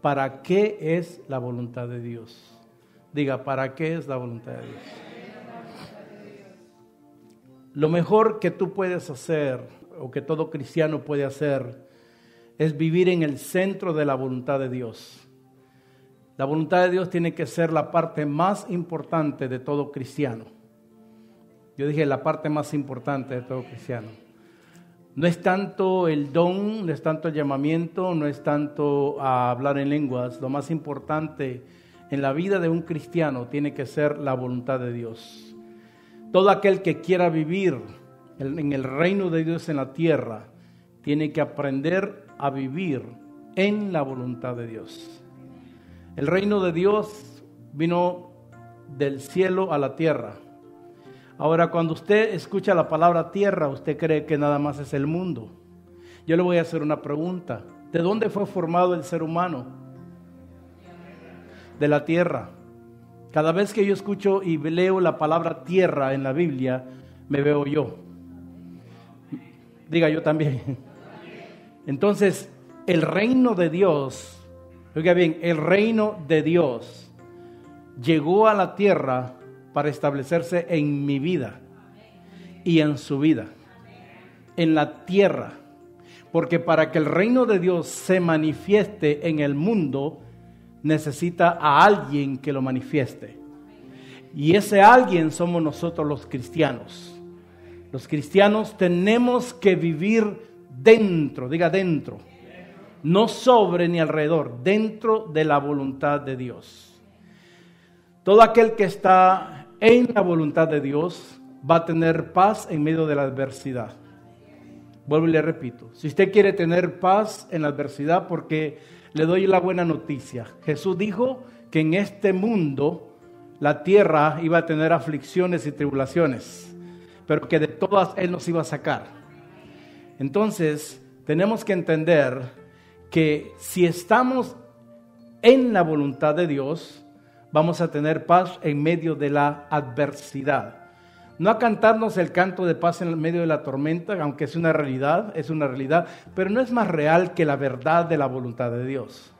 ¿para qué es la voluntad de Dios? Diga, ¿para qué es la voluntad de Dios? Lo mejor que tú puedes hacer, o que todo cristiano puede hacer, es vivir en el centro de la voluntad de Dios. La voluntad de Dios tiene que ser la parte más importante de todo cristiano. Yo dije la parte más importante de todo cristiano. No es tanto el don, no es tanto el llamamiento, no es tanto hablar en lenguas. Lo más importante en la vida de un cristiano tiene que ser la voluntad de Dios. Todo aquel que quiera vivir en el reino de Dios en la tierra tiene que aprender a vivir en la voluntad de Dios. El reino de Dios vino del cielo a la tierra. Ahora, cuando usted escucha la palabra tierra, usted cree que nada más es el mundo. Yo le voy a hacer una pregunta. ¿De dónde fue formado el ser humano? De la tierra. Cada vez que yo escucho y leo la palabra tierra en la Biblia, me veo yo. Diga, yo también. Entonces, el reino de Dios, oiga bien, el reino de Dios llegó a la tierra para establecerse en mi vida y en su vida, en la tierra. Porque para que el reino de Dios se manifieste en el mundo, necesita a alguien que lo manifieste. Y ese alguien somos nosotros los cristianos. Los cristianos tenemos que vivir dentro, diga dentro, no sobre ni alrededor, dentro de la voluntad de Dios. Todo aquel que está en la voluntad de Dios va a tener paz en medio de la adversidad. Vuelvo y le repito, si usted quiere tener paz en la adversidad, porque le doy la buena noticia. Jesús dijo que en este mundo la tierra iba a tener aflicciones y tribulaciones, pero que de todas Él nos iba a sacar. Entonces, tenemos que entender que si estamos en la voluntad de Dios, vamos a tener paz en medio de la adversidad. No a cantarnos el canto de paz en medio de la tormenta, aunque es una realidad, pero no es más real que la verdad de la voluntad de Dios.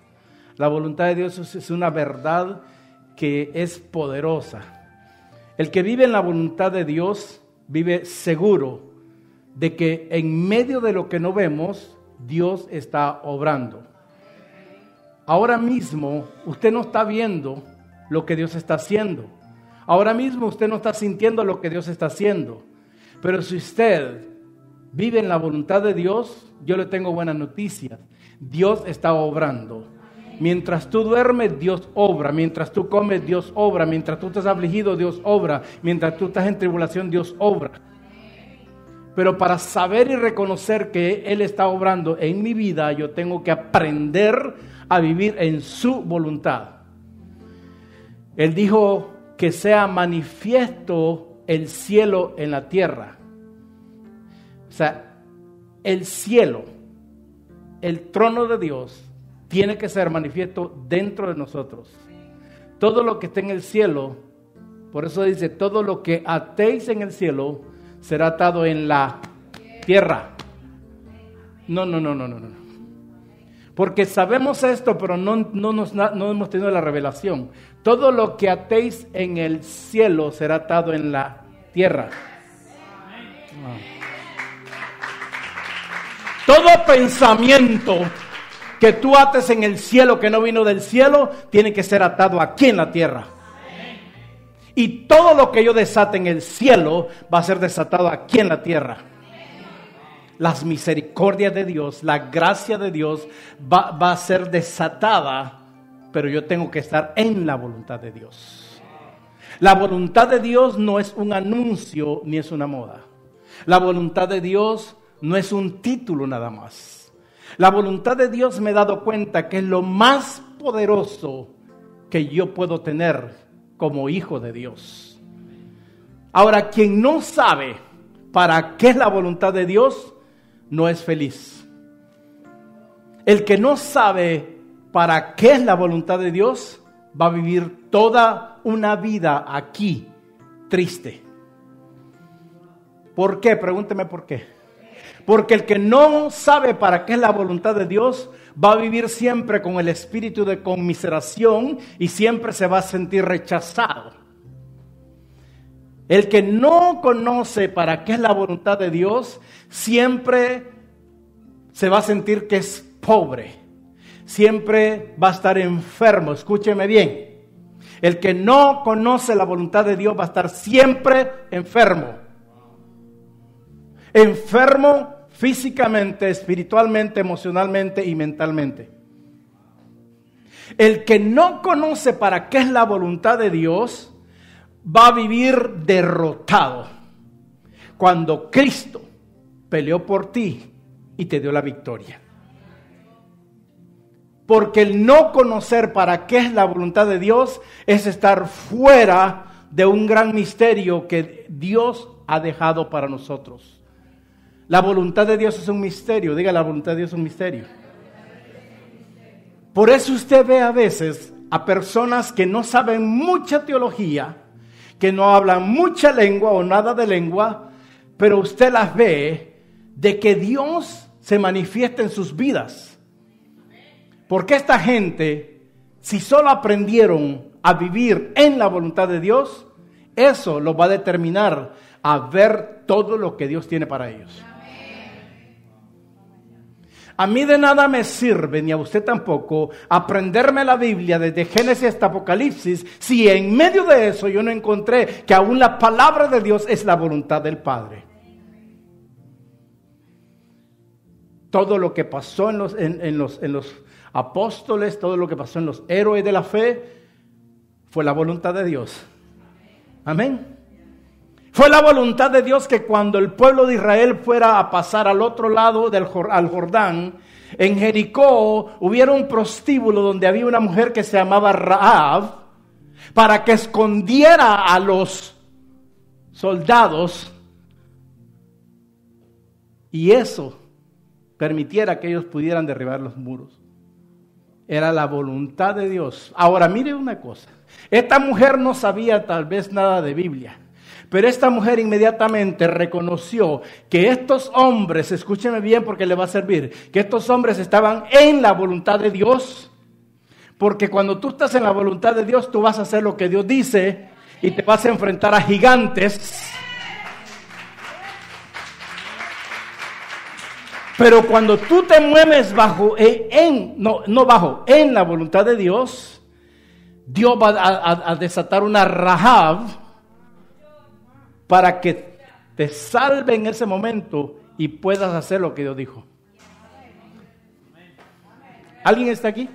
La voluntad de Dios es una verdad que es poderosa. El que vive en la voluntad de Dios vive seguro de que en medio de lo que no vemos, Dios está obrando. Ahora mismo usted no está viendo lo que Dios está haciendo. Ahora mismo usted no está sintiendo lo que Dios está haciendo. Pero si usted vive en la voluntad de Dios, yo le tengo buenas noticias. Dios está obrando. Mientras tú duermes, Dios obra. Mientras tú comes, Dios obra. Mientras tú estás afligido, Dios obra. Mientras tú estás en tribulación, Dios obra. Pero para saber y reconocer que Él está obrando en mi vida, yo tengo que aprender a vivir en su voluntad. Él dijo que sea manifiesto el cielo en la tierra. O sea, el cielo, el trono de Dios, tiene que ser manifiesto dentro de nosotros. Todo lo que está en el cielo, por eso dice, todo lo que atéis en el cielo será atado en la tierra. No. Porque sabemos esto, pero no hemos tenido la revelación. Todo lo que atéis en el cielo será atado en la tierra. Todo pensamiento que tú ates en el cielo, que no vino del cielo, tiene que ser atado aquí en la tierra. Y todo lo que yo desate en el cielo va a ser desatado aquí en la tierra. Las misericordias de Dios, la gracia de Dios va a ser desatada, pero yo tengo que estar en la voluntad de Dios. La voluntad de Dios no es un anuncio ni es una moda. La voluntad de Dios no es un título nada más. La voluntad de Dios me he dado cuenta que es lo más poderoso que yo puedo tener como hijo de Dios. Ahora, quien no sabe para qué es la voluntad de Dios, no es feliz. El que no sabe para qué es la voluntad de Dios, va a vivir toda una vida aquí triste. ¿Por qué? Pregúnteme por qué. Porque el que no sabe para qué es la voluntad de Dios, va a vivir siempre con el espíritu de conmiseración y siempre se va a sentir rechazado. El que no conoce para qué es la voluntad de Dios, siempre se va a sentir que es pobre. Siempre va a estar enfermo. Escúcheme bien. El que no conoce la voluntad de Dios va a estar siempre enfermo. Enfermo físicamente, espiritualmente, emocionalmente y mentalmente. El que no conoce para qué es la voluntad de Dios va a vivir derrotado cuando Cristo peleó por ti y te dio la victoria. Porque el no conocer para qué es la voluntad de Dios es estar fuera de un gran misterio que Dios ha dejado para nosotros. La voluntad de Dios es un misterio. Diga, la voluntad de Dios es un misterio. Por eso usted ve a veces a personas que no saben mucha teología, que no hablan mucha lengua o nada de lengua, pero usted las ve de que Dios se manifiesta en sus vidas. Porque esta gente, si solo aprendieron a vivir en la voluntad de Dios, eso los va a determinar a ver todo lo que Dios tiene para ellos. A mí de nada me sirve, ni a usted tampoco, aprenderme la Biblia desde Génesis hasta Apocalipsis, si en medio de eso yo no encontré que aún la palabra de Dios es la voluntad del Padre. Todo lo que pasó en los apóstoles, todo lo que pasó en los héroes de la fe, fue la voluntad de Dios. Amén. Fue la voluntad de Dios que cuando el pueblo de Israel fuera a pasar al otro lado al Jordán, en Jericó hubiera un prostíbulo donde había una mujer que se llamaba Rahab, para que escondiera a los soldados y eso permitiera que ellos pudieran derribar los muros. Era la voluntad de Dios. Ahora mire una cosa, esta mujer no sabía tal vez nada de Biblia. Pero esta mujer inmediatamente reconoció que estos hombres, escúcheme bien porque le va a servir, que estos hombres estaban en la voluntad de Dios. Porque cuando tú estás en la voluntad de Dios, tú vas a hacer lo que Dios dice y te vas a enfrentar a gigantes. Pero cuando tú te mueves en la voluntad de Dios, Dios va a desatar una Rahab para que te salve en ese momento y puedas hacer lo que Dios dijo. ¿Alguien está aquí?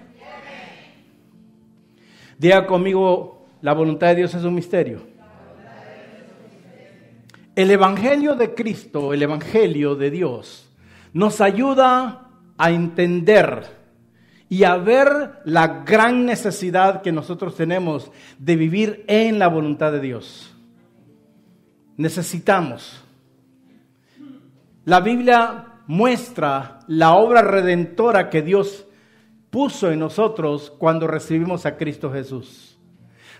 Diga conmigo, la voluntad de Dios es un misterio. El Evangelio de Cristo, el Evangelio de Dios, nos ayuda a entender y a ver la gran necesidad que nosotros tenemos de vivir en la voluntad de Dios. Necesitamos. La Biblia muestra la obra redentora que Dios puso en nosotros cuando recibimos a Cristo Jesús.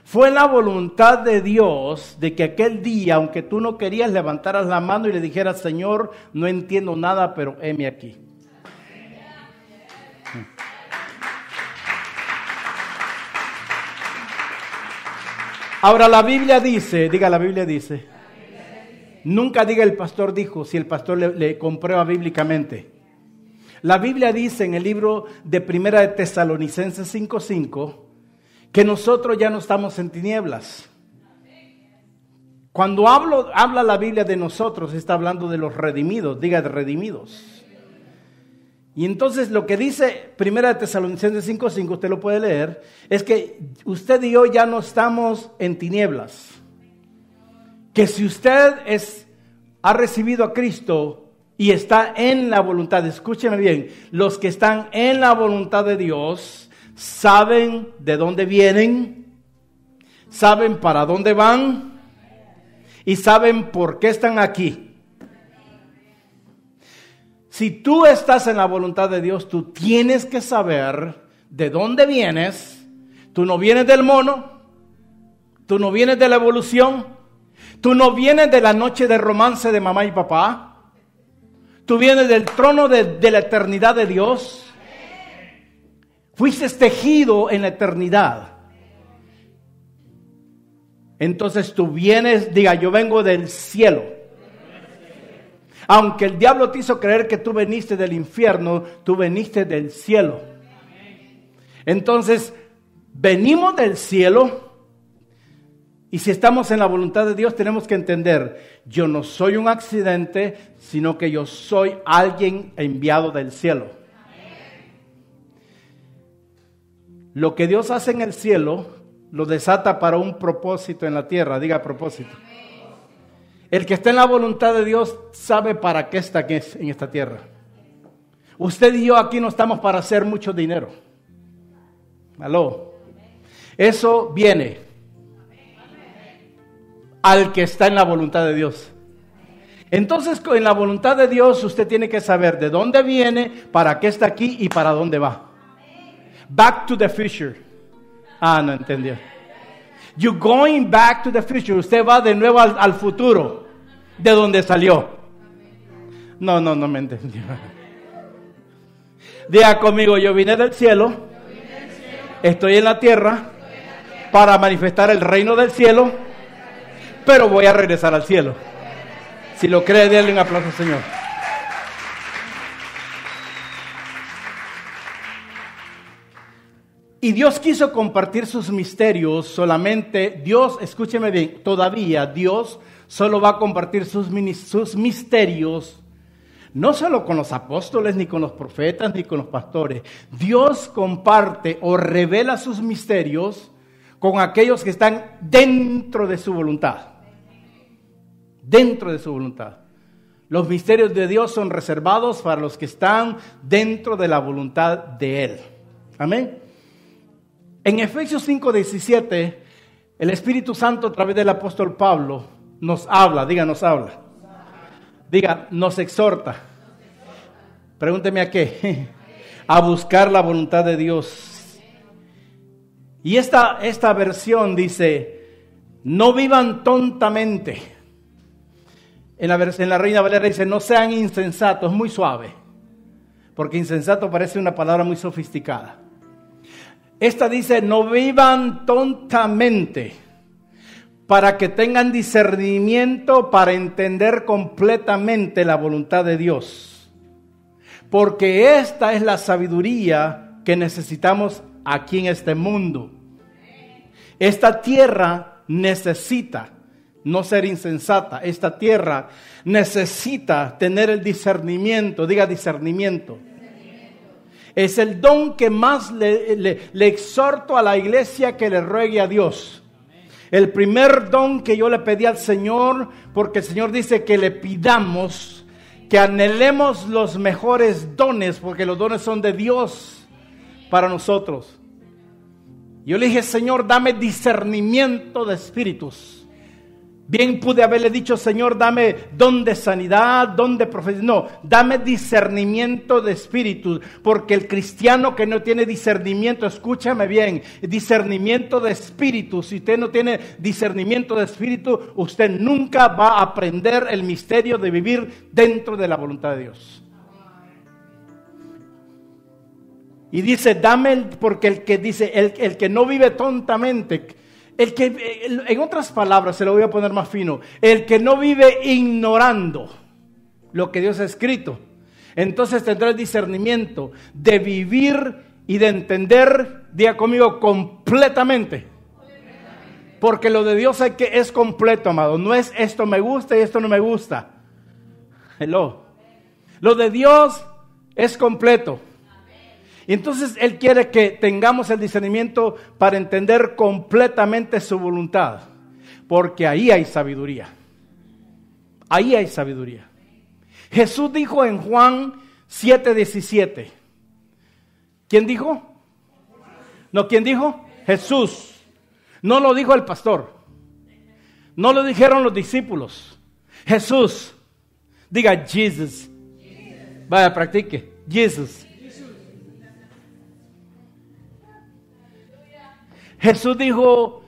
Fue la voluntad de Dios de que aquel día, aunque tú no querías, levantaras la mano y le dijeras: Señor, no entiendo nada, pero heme aquí. Ahora la Biblia dice, diga, la Biblia dice. Nunca diga el pastor dijo, si el pastor le comprueba bíblicamente. La Biblia dice en el libro de Primera de Tesalonicenses 5:5 que nosotros ya no estamos en tinieblas. Cuando habla la Biblia de nosotros, está hablando de los redimidos, diga de redimidos. Y entonces lo que dice Primera de Tesalonicenses 5:5, usted lo puede leer, es que usted y yo ya no estamos en tinieblas. Que si usted ha recibido a Cristo y está en la voluntad, escúcheme bien, los que están en la voluntad de Dios saben de dónde vienen, saben para dónde van y saben por qué están aquí. Si tú estás en la voluntad de Dios, tú tienes que saber de dónde vienes. Tú no vienes del mono, tú no vienes de la evolución. Tú no vienes de la noche de romance de mamá y papá. Tú vienes del trono de la eternidad de Dios. Fuiste tejido en la eternidad. Entonces tú vienes, diga, yo vengo del cielo. Aunque el diablo te hizo creer que tú veniste del infierno, tú veniste del cielo. Entonces, venimos del cielo. Y si estamos en la voluntad de Dios, tenemos que entender, yo no soy un accidente, sino que yo soy alguien enviado del cielo. Lo que Dios hace en el cielo, lo desata para un propósito en la tierra. Diga propósito. El que está en la voluntad de Dios sabe para qué está aquí en esta tierra. Usted y yo aquí no estamos para hacer mucho dinero. ¿Aló? Eso viene al que está en la voluntad de Dios. Entonces, en la voluntad de Dios, usted tiene que saber de dónde viene, para qué está aquí y para dónde va. Back to the future. No entendió. You're going back to the future. Usted va de nuevo al futuro, de donde salió. No me entendió. Diga conmigo, yo vine del cielo, estoy en la tierra para manifestar el reino del cielo, pero voy a regresar al cielo. Si lo cree, denle un aplauso al Señor. Y Dios quiso compartir sus misterios solamente. Dios, escúcheme bien, todavía Dios solo va a compartir sus misterios, no solo con los apóstoles, ni con los profetas, ni con los pastores. Dios comparte o revela sus misterios con aquellos que están dentro de su voluntad. Dentro de su voluntad. Los misterios de Dios son reservados para los que están dentro de la voluntad de Él. Amén. En Efesios 5:17, el Espíritu Santo a través del apóstol Pablo nos habla. Diga, nos habla. Diga, nos exhorta. Pregúnteme a qué. A buscar la voluntad de Dios. Y esta versión dice, no vivan tontamente. En la Reina Valera dice, no sean insensatos. Es muy suave, porque insensato parece una palabra muy sofisticada. Esta dice, no vivan tontamente, para que tengan discernimiento para entender completamente la voluntad de Dios. Porque esta es la sabiduría que necesitamos aquí en este mundo. Esta tierra necesita no ser insensata. Esta tierra necesita tener el discernimiento. Diga discernimiento. Es el don que más le exhorto a la iglesia que le ruegue a Dios. El primer don que yo le pedí al Señor, porque el Señor dice que le pidamos, que anhelemos los mejores dones, porque los dones son de Dios para nosotros. Yo le dije, Señor, dame discernimiento de espíritus. Bien pude haberle dicho, Señor, dame don de sanidad, don de profecía. No, dame discernimiento de espíritus, porque el cristiano que no tiene discernimiento, escúchame bien, discernimiento de espíritu. Si usted no tiene discernimiento de espíritu, usted nunca va a aprender el misterio de vivir dentro de la voluntad de Dios. Y dice, porque el que dice, el que no vive tontamente, en otras palabras, se lo voy a poner más fino, el que no vive ignorando lo que Dios ha escrito, entonces tendrá el discernimiento de vivir y de entender, diga conmigo, completamente. Porque lo de Dios es completo, amado. No es esto me gusta y esto no me gusta. Hello. Lo de Dios es completo. Y entonces Él quiere que tengamos el discernimiento para entender completamente su voluntad. Porque ahí hay sabiduría. Ahí hay sabiduría. Jesús dijo en Juan 7:17. ¿Quién dijo? No, ¿quién dijo? Jesús. No lo dijo el pastor. No lo dijeron los discípulos. Jesús. Diga Jesus. Vaya, practique. Jesus. Jesús dijo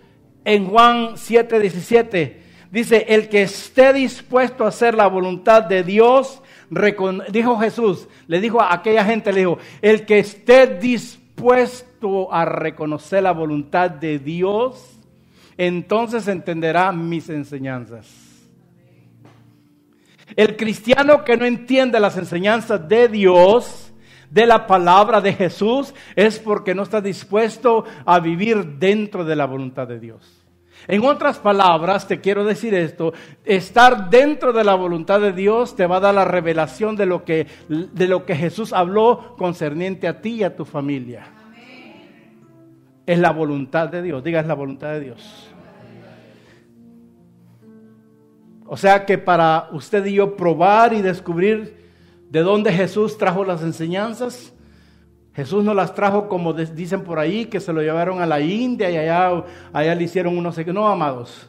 en Juan 7:17, dice, el que esté dispuesto a hacer la voluntad de Dios, dijo Jesús, le dijo a aquella gente, le dijo, el que esté dispuesto dispuesto a reconocer la voluntad de Dios, entonces entenderá mis enseñanzas. El cristiano que no entiende las enseñanzas de Dios, de la palabra de Jesús, es porque no está dispuesto a vivir dentro de la voluntad de Dios. En otras palabras, te quiero decir esto: estar dentro de la voluntad de Dios te va a dar la revelación de lo que Jesús habló concerniente a ti y a tu familia. Es la voluntad de Dios. Diga, es la voluntad de Dios. O sea que para usted y yo probar y descubrir de dónde Jesús trajo las enseñanzas, Jesús no las trajo como dicen por ahí, que se lo llevaron a la India y allá le hicieron unos... No, amados.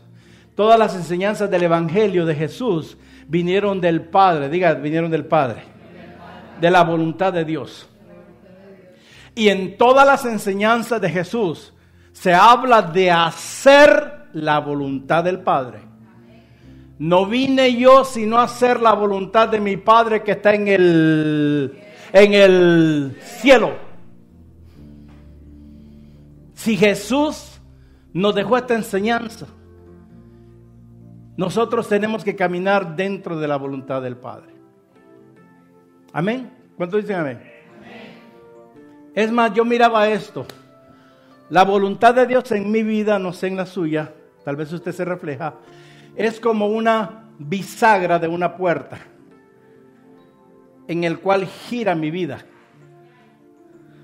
Todas las enseñanzas del Evangelio de Jesús vinieron del Padre. Diga, vinieron del Padre. De la voluntad de Dios. Y en todas las enseñanzas de Jesús se habla de hacer la voluntad del Padre. No vine yo sino a hacer la voluntad de mi Padre que está en el cielo. Si Jesús nos dejó esta enseñanza, nosotros tenemos que caminar dentro de la voluntad del Padre. Amén. ¿Cuántos dicen amén? Es más, yo miraba esto. La voluntad de Dios en mi vida, no sé en la suya, tal vez usted se refleja, es como una bisagra de una puerta en el cual gira mi vida.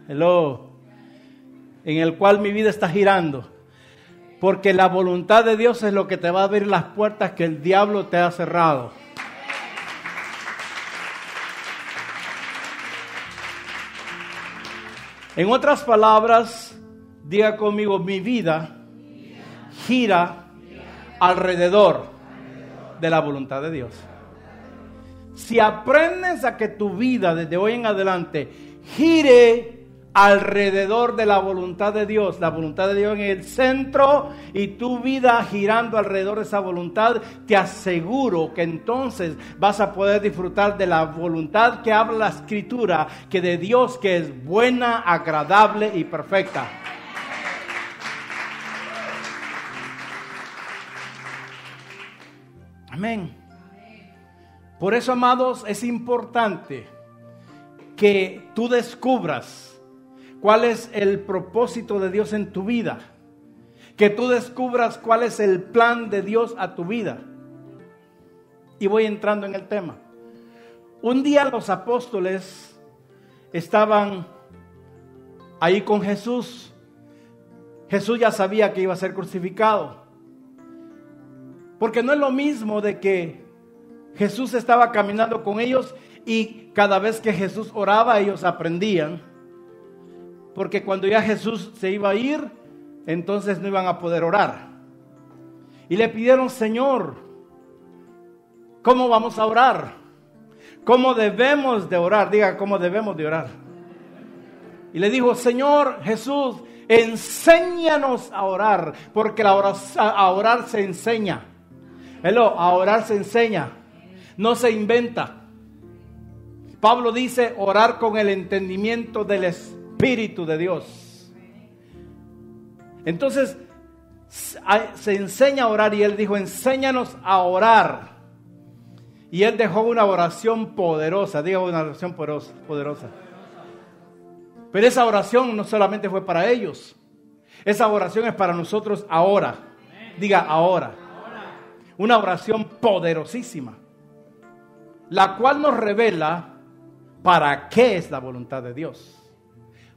Hello. En el cual mi vida está girando. Porque la voluntad de Dios es lo que te va a abrir las puertas que el diablo te ha cerrado. En otras palabras, diga conmigo, mi vida gira alrededor de la voluntad de Dios. Si aprendes a que tu vida desde hoy en adelante gire alrededor de la voluntad de Dios, la voluntad de Dios en el centro y tu vida girando alrededor de esa voluntad, te aseguro que entonces vas a poder disfrutar de la voluntad que habla la Escritura, que de Dios, que es buena, agradable y perfecta. Amén. Por eso, amados, es importante que tú descubras cuál es el propósito de Dios en tu vida. Que tú descubras cuál es el plan de Dios a tu vida. Y voy entrando en el tema. Un día los apóstoles estaban ahí con Jesús. Jesús ya sabía que iba a ser crucificado. Porque no es lo mismo de que Jesús estaba caminando con ellos y cada vez que Jesús oraba ellos aprendían. Porque cuando ya Jesús se iba a ir, entonces no iban a poder orar. Y le pidieron: Señor, ¿cómo vamos a orar? ¿Cómo debemos de orar? Diga, ¿cómo debemos de orar? Y le dijo: Señor Jesús, enséñanos a orar, porque a orar se enseña. A orar se enseña, no se inventa. Pablo dice: orar con el entendimiento del Espíritu de Dios. Entonces se enseña a orar, y él dijo: enséñanos a orar. Y él dejó una oración poderosa. Diga, una oración poderosa. Pero esa oración no solamente fue para ellos, esa oración es para nosotros ahora. Diga, ahora. Una oración poderosísima, la cual nos revela para qué es la voluntad de Dios.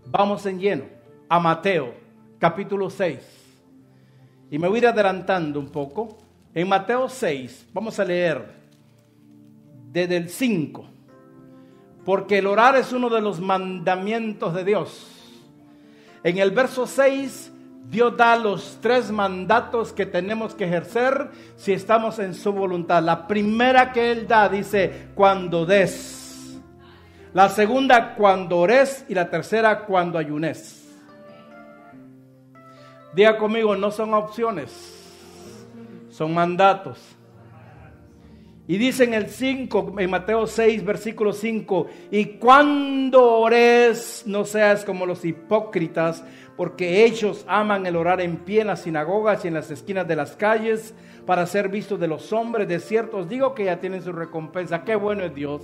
Vamos en lleno a Mateo capítulo 6. Y me voy a ir adelantando un poco. En Mateo 6 vamos a leer desde el 5. Porque el orar es uno de los mandamientos de Dios. En el verso 6 Dios da los 3 mandatos que tenemos que ejercer si estamos en su voluntad. La primera que Él da dice: cuando des. La segunda, cuando ores. Y la tercera, cuando ayunes. Diga conmigo, no son opciones, son mandatos. Y dice en el 5, en Mateo 6, versículo 5, y cuando ores, no seas como los hipócritas, porque ellos aman el orar en pie en las sinagogas y en las esquinas de las calles, para ser vistos de los hombres. De cierto os digo que ya tienen su recompensa. Qué bueno es Dios,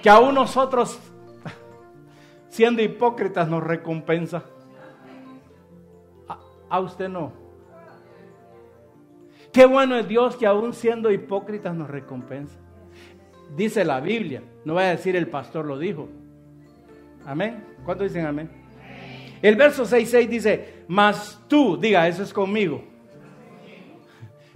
que aún nosotros, siendo hipócritas, nos recompensa. A usted no. Qué bueno es Dios que aún siendo hipócritas nos recompensa. Dice la Biblia, no voy a decir el pastor lo dijo. Amén. ¿Cuántos dicen amén? El verso 6:6 dice, mas tú, diga, eso es conmigo.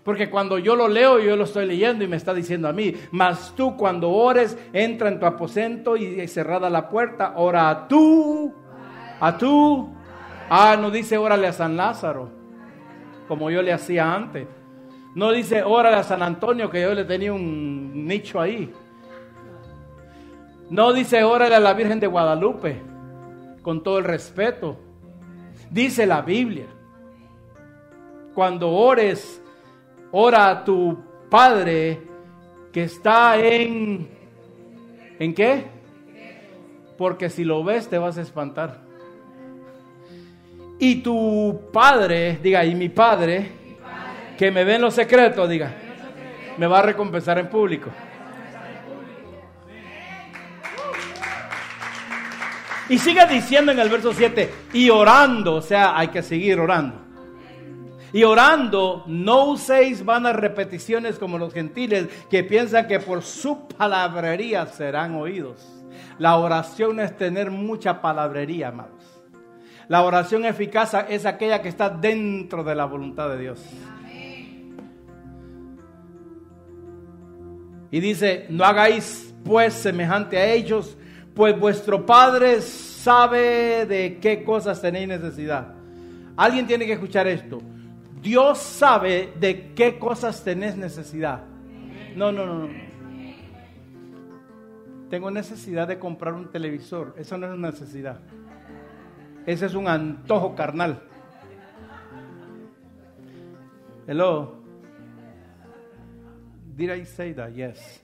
Porque cuando yo lo leo, yo lo estoy leyendo y me está diciendo a mí, mas tú cuando ores, entra en tu aposento y cerrada la puerta, ora a tú. No dice órale a San Lázaro, como yo le hacía antes. No dice órale a San Antonio, que yo le tenía un nicho ahí. No dice órale a la Virgen de Guadalupe, con todo el respeto. Dice la Biblia, cuando ores, ora a tu Padre que está ¿en qué? Porque si lo ves te vas a espantar. Y tu Padre, diga, y mi Padre, que me ve en lo secreto, diga, me va a recompensar en público. Y sigue diciendo en el verso 7, y orando, o sea, hay que seguir orando. Y orando, no uséis vanas repeticiones como los gentiles, que piensan que por su palabrería serán oídos. La oración es tener mucha palabrería, amados. La oración eficaz es aquella que está dentro de la voluntad de Dios. Y dice, no hagáis pues semejante a ellos, pues vuestro Padre sabe de qué cosas tenéis necesidad. Alguien tiene que escuchar esto. Dios sabe de qué cosas tenés necesidad. No. Tengo necesidad de comprar un televisor. Eso no es una necesidad. Ese es un antojo carnal. Hello. Did I say that? Yes.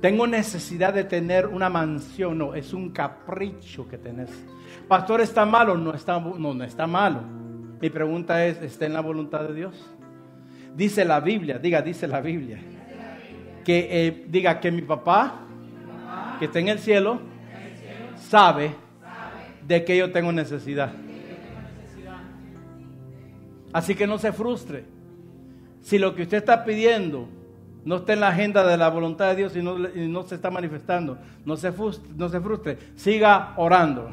Tengo necesidad de tener una mansión. No, es un capricho que tenés. Pastor, ¿está malo? No está malo. Mi pregunta es, ¿está en la voluntad de Dios? Dice la Biblia, dice la Biblia, que diga que mi papá, que está en el cielo, sabe de que yo tengo necesidad. Así que no se frustre. Si lo que usted está pidiendo no está en la agenda de la voluntad de Dios y no se está manifestando, no se frustre, siga orando.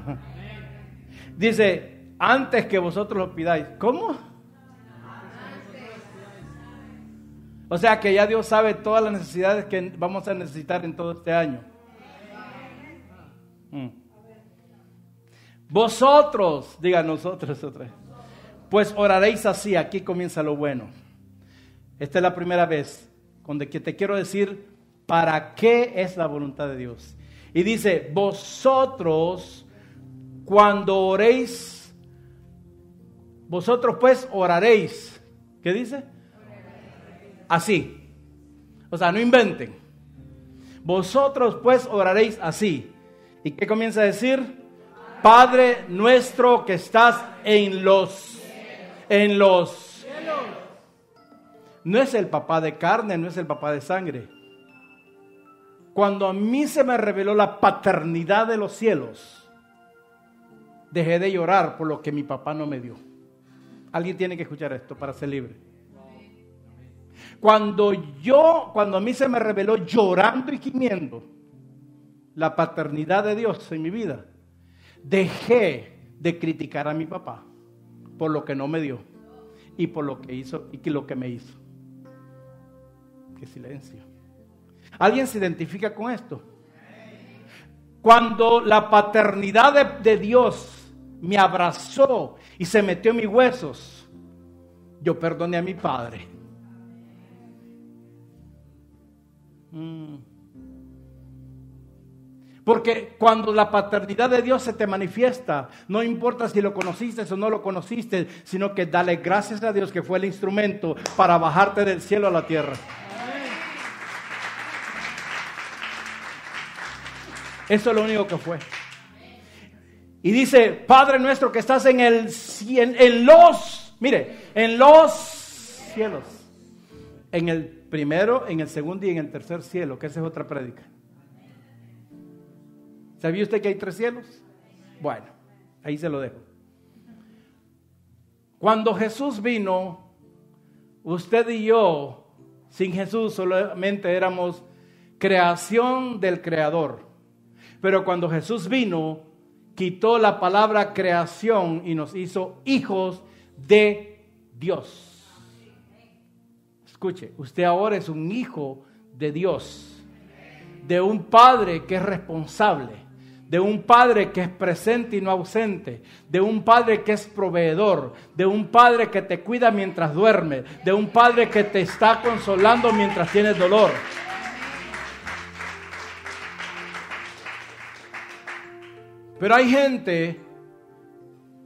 Dice, antes que vosotros lo pidáis. ¿Cómo? O sea que ya Dios sabe todas las necesidades que vamos a necesitar en todo este año. Vosotros, diga nosotros otra vez, pues oraréis así. Aquí comienza lo bueno. Esta es la primera vez donde te quiero decir para qué es la voluntad de Dios. Y dice, vosotros cuando oréis, vosotros pues oraréis. ¿Qué dice? Así. O sea, no inventen. Vosotros pues oraréis así. ¿Y qué comienza a decir? Padre nuestro que estás en los no es el papá de carne, no es el papá de sangre. Cuando a mí se me reveló la paternidad de los cielos, dejé de llorar por lo que mi papá no me dio. Alguien tiene que escuchar esto para ser libre. Cuando a mí se me reveló llorando y gimiendo la paternidad de Dios en mi vida, dejé de criticar a mi papá por lo que no me dio y por lo que hizo y lo que me hizo. Qué silencio. ¿Alguien se identifica con esto? Cuando la paternidad de Dios me abrazó y se metió en mis huesos, yo perdoné a mi padre. Porque cuando la paternidad de Dios se te manifiesta, no importa si lo conociste o no lo conociste, sino que dale gracias a Dios que fue el instrumento para bajarte del cielo a la tierra. Eso es lo único que fue. Y dice, Padre nuestro que estás en los cielos. En el primero, en el segundo y en el tercer cielo, que esa es otra prédica. ¿Sabía usted que hay 3 cielos? Bueno, ahí se lo dejo. Cuando Jesús vino, usted y yo, sin Jesús solamente éramos creación del Creador. Pero cuando Jesús vino, quitó la palabra creación y nos hizo hijos de Dios. Escuche, usted ahora es un hijo de Dios, de un padre que es responsable, de un padre que es presente y no ausente, de un padre que es proveedor, de un padre que te cuida mientras duermes, de un padre que te está consolando mientras tienes dolor. Pero hay gente,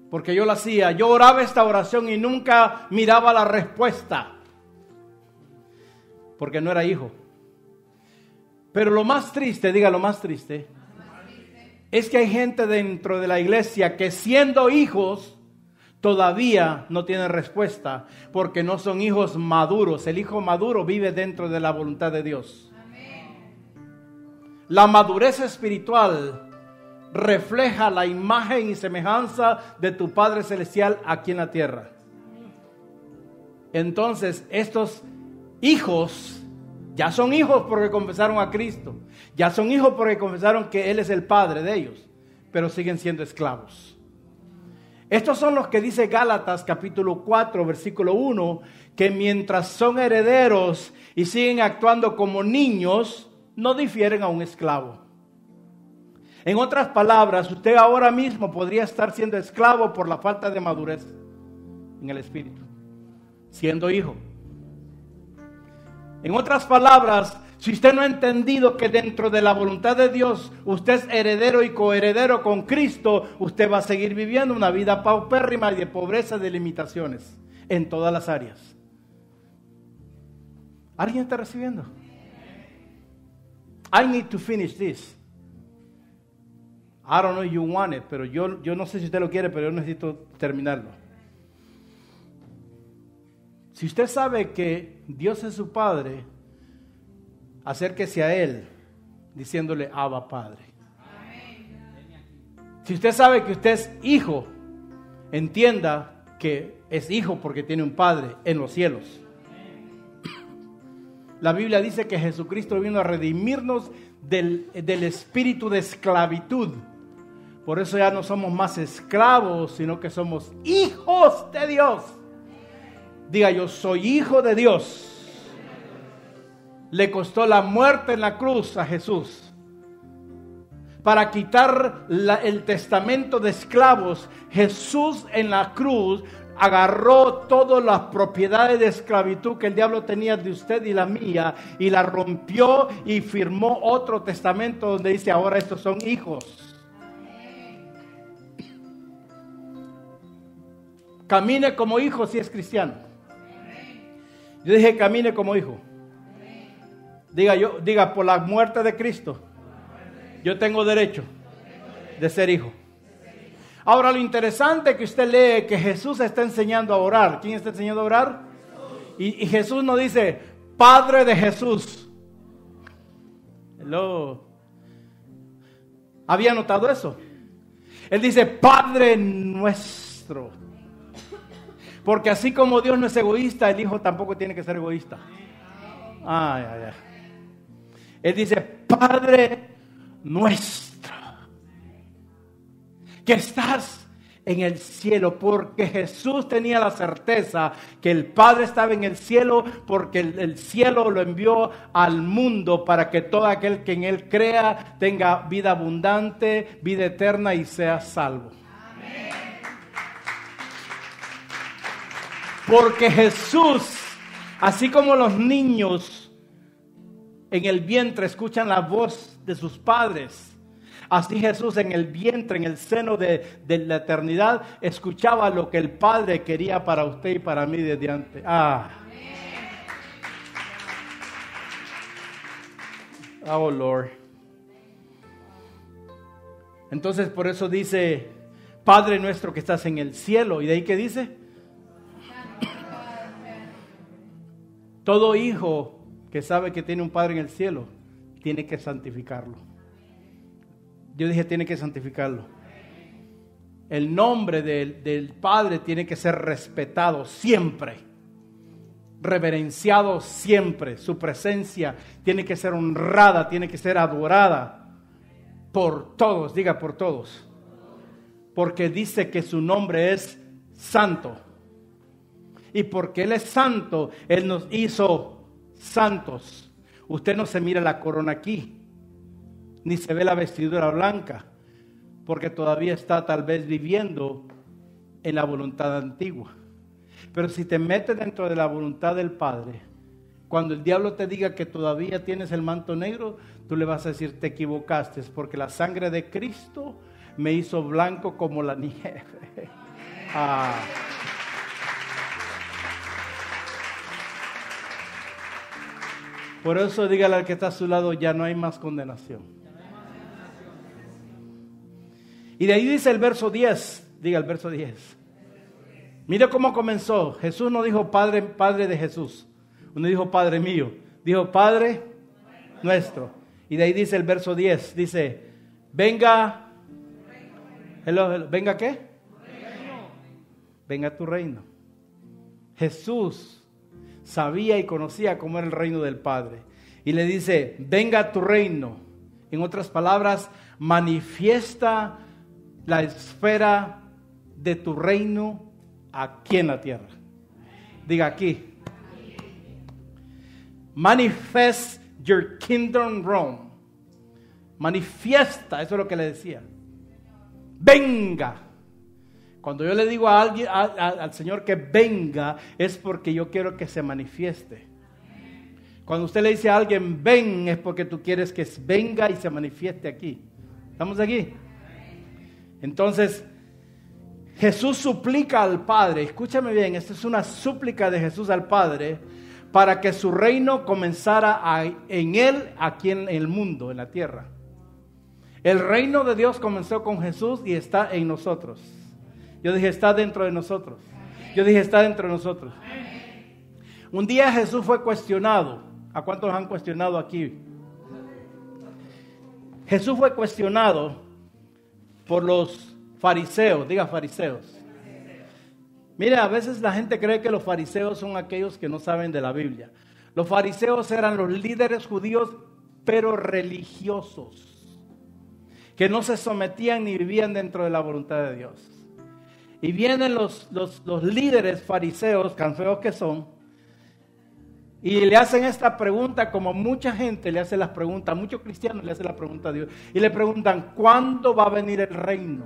porque yo lo hacía, yo oraba esta oración y nunca miraba la respuesta, porque no era hijo. Pero lo más triste, diga lo más triste, es que hay gente dentro de la iglesia que siendo hijos todavía no tienen respuesta, porque no son hijos maduros. El hijo maduro vive dentro de la voluntad de Dios. La madurez espiritual refleja la imagen y semejanza de tu Padre Celestial aquí en la tierra. Entonces, estos hijos ya son hijos porque confesaron a Cristo. Ya son hijos porque confesaron que Él es el Padre de ellos, pero siguen siendo esclavos. Estos son los que dice Gálatas capítulo 4 versículo 1, que mientras son herederos y siguen actuando como niños, no difieren a un esclavo. En otras palabras, usted ahora mismo podría estar siendo esclavo por la falta de madurez en el espíritu, siendo hijo. En otras palabras, si usted no ha entendido que dentro de la voluntad de Dios usted es heredero y coheredero con Cristo, usted va a seguir viviendo una vida paupérrima y de pobreza, de limitaciones en todas las áreas. ¿Alguien está recibiendo? I need to finish this. I don't know if you want it, pero yo no sé si usted lo quiere, pero yo necesito terminarlo. Si usted sabe que Dios es su Padre, acérquese a Él diciéndole Abba Padre. Si usted sabe que usted es hijo, entienda que es hijo porque tiene un Padre en los cielos. La Biblia dice que Jesucristo vino a redimirnos del espíritu de esclavitud. Por eso ya no somos más esclavos, sino que somos hijos de Dios. Diga, yo soy hijo de Dios. Le costó la muerte en la cruz a Jesús para quitar el testamento de esclavos. Jesús en la cruz agarró todas las propiedades de esclavitud que el diablo tenía de usted y la mía, y la rompió y firmó otro testamento donde dice ahora estos son hijos. Camine como hijo si es cristiano. Yo dije camine como hijo. Diga por la muerte de Cristo, yo tengo derecho de ser hijo. Ahora lo interesante es que usted lee que Jesús está enseñando a orar. ¿Quién está enseñando a orar? Y Jesús no dice Padre de Jesús. Hello. ¿Había notado eso? Él dice Padre nuestro. Porque así como Dios no es egoísta, el Hijo tampoco tiene que ser egoísta. Ay. Él dice, Padre nuestro, que estás en el cielo, porque Jesús tenía la certeza que el Padre estaba en el cielo, porque el cielo lo envió al mundo para que todo aquel que en Él crea tenga vida abundante, vida eterna y sea salvo. Porque Jesús, así como los niños en el vientre escuchan la voz de sus padres, así Jesús en el vientre, en el seno de la eternidad, escuchaba lo que el Padre quería para usted y para mí desde antes. Oh Lord. Entonces por eso dice, Padre nuestro que estás en el cielo. ¿Y de ahí qué dice? Todo hijo que sabe que tiene un Padre en el cielo, tiene que santificarlo. Yo dije, tiene que santificarlo. El nombre del Padre tiene que ser respetado siempre, reverenciado siempre. Su presencia tiene que ser honrada, tiene que ser adorada por todos, diga por todos. Porque dice que su nombre es santo. Y porque Él es santo, Él nos hizo santos. Usted no se mira la corona aquí, ni se ve la vestidura blanca, porque todavía está tal vez viviendo en la voluntad antigua. Pero si te metes dentro de la voluntad del Padre, cuando el diablo te diga que todavía tienes el manto negro, tú le vas a decir, te equivocaste, porque la sangre de Cristo me hizo blanco como la nieve. Por eso dígale al que está a su lado, ya no hay más condenación. Y de ahí dice el verso 10, diga el verso 10. Mira cómo comenzó. Jesús no dijo Padre, Padre de Jesús. No dijo Padre mío. Dijo Padre nuestro. Y de ahí dice el verso 10. Dice, venga. Hello. ¿Venga qué? Venga tu reino. Jesús sabía y conocía cómo era el reino del Padre. Y le dice, venga tu reino. En otras palabras, manifiesta la esfera de tu reino aquí en la tierra. Diga aquí. Manifest your kingdom Rome. Manifiesta, eso es lo que le decía. Venga. Cuando yo le digo a alguien, al Señor que venga, es porque yo quiero que se manifieste. Cuando usted le dice a alguien ven, es porque tú quieres que venga y se manifieste aquí. ¿Estamos aquí? Entonces, Jesús suplica al Padre, escúchame bien, esta es una súplica de Jesús al Padre, para que su reino comenzara en Él, aquí en el mundo, en la tierra. El reino de Dios comenzó con Jesús y está en nosotros. Yo dije, está dentro de nosotros. Yo dije, está dentro de nosotros. Un día Jesús fue cuestionado. ¿A cuántos han cuestionado aquí? Jesús fue cuestionado por los fariseos. Diga fariseos. Mira, a veces la gente cree que los fariseos son aquellos que no saben de la Biblia. Los fariseos eran los líderes judíos, pero religiosos, que no se sometían ni vivían dentro de la voluntad de Dios. Y vienen los líderes fariseos, tan feos que son, y le hacen esta pregunta, como mucha gente le hace las preguntas, muchos cristianos le hacen la pregunta a Dios, y le preguntan, ¿cuándo va a venir el reino?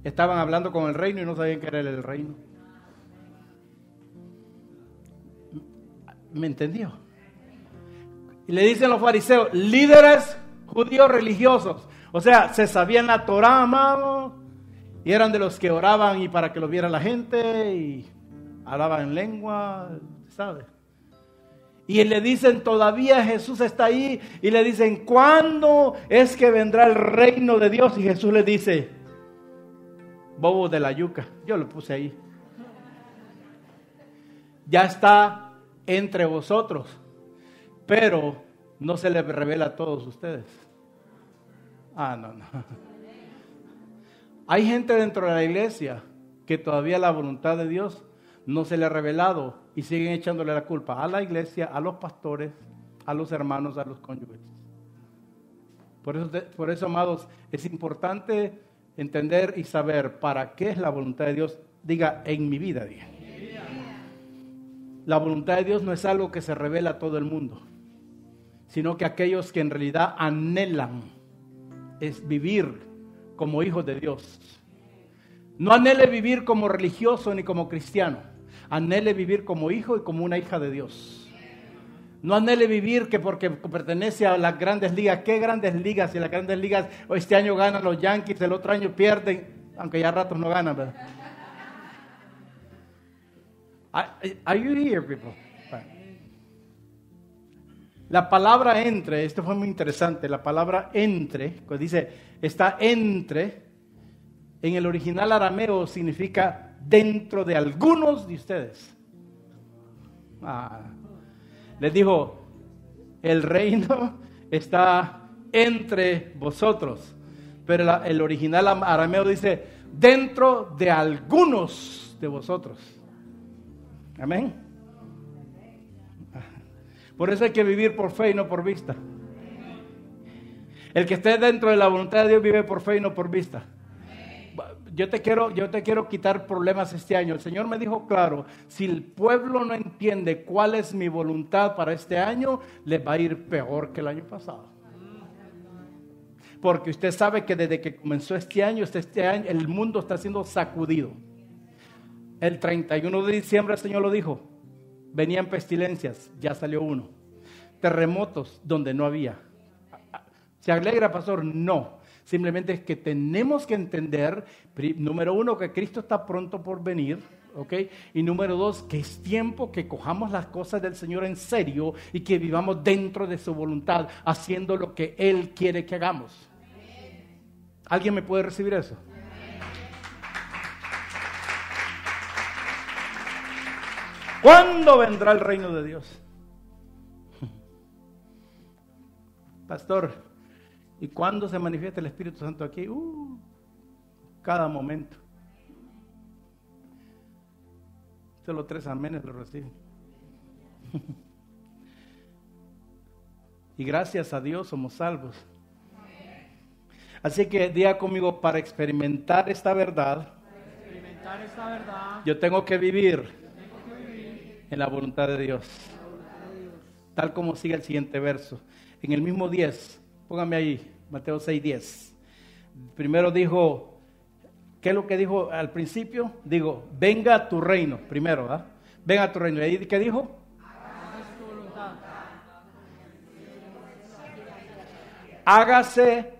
Estaban hablando con el reino y no sabían qué era el reino. ¿Me entendió? Y le dicen los fariseos, líderes judíos religiosos, o sea, se sabían la Torá, amado, y eran de los que oraban y para que lo viera la gente y hablaban en lengua, ¿sabe? Y le dicen, todavía Jesús está ahí, y le dicen, ¿cuándo es que vendrá el reino de Dios? Y Jesús le dice, bobo de la yuca, yo lo puse ahí, ya está entre vosotros, pero no se le revela a todos ustedes. No. Hay gente dentro de la iglesia que todavía la voluntad de Dios no se le ha revelado y siguen echándole la culpa a la iglesia, a los pastores, a los hermanos, a los cónyuges. Por eso, amados, es importante entender y saber para qué es la voluntad de Dios. Diga, en mi vida, diga. La voluntad de Dios no es algo que se revela a todo el mundo, sino que aquellos que en realidad anhelan es vivir como hijos de Dios. No anhele vivir como religioso ni como cristiano. Anhele vivir como hijo y como una hija de Dios. No anhele vivir que porque pertenece a las grandes ligas. ¿Qué grandes ligas? Si las grandes ligas este año ganan los Yankees, el otro año pierden, aunque ya ratos no ganan, ¿verdad? Are you here, people? La palabra entre, esto fue muy interesante, la palabra entre, pues dice, está entre, en el original arameo significa dentro de algunos de ustedes. Les dijo, el reino está entre vosotros, pero el original arameo dice, dentro de algunos de vosotros. Amén. Por eso hay que vivir por fe y no por vista. El que esté dentro de la voluntad de Dios vive por fe y no por vista. Yo te quiero quitar problemas este año. El Señor me dijo claro, si el pueblo no entiende cuál es mi voluntad para este año, les va a ir peor que el año pasado. Porque usted sabe que desde que comenzó este año, el mundo está siendo sacudido. El 31 de diciembre el Señor lo dijo. Venían pestilencias, ya salió uno. Terremotos donde no había. ¿Se alegra, pastor? No. Simplemente es que tenemos que entender, número uno, que Cristo está pronto por venir, ¿ok? Y número dos, que es tiempo que cojamos las cosas del Señor en serio y que vivamos dentro de su voluntad, haciendo lo que Él quiere que hagamos. ¿Alguien me puede recibir eso? ¿Cuándo vendrá el reino de Dios? Pastor, ¿y cuándo se manifiesta el Espíritu Santo aquí? Cada momento. Solo 3 amenes lo reciben. Y gracias a Dios somos salvos. Así que diga conmigo, para experimentar esta verdad, yo tengo que vivir en la voluntad de Dios. Tal como sigue el siguiente verso. En el mismo 10, póngame ahí, Mateo 6:10. Primero dijo, ¿qué es lo que dijo al principio? Digo, venga a tu reino, primero, ¿verdad? Venga a tu reino. ¿Y ahí qué dijo? Hágase tu voluntad. Hágase.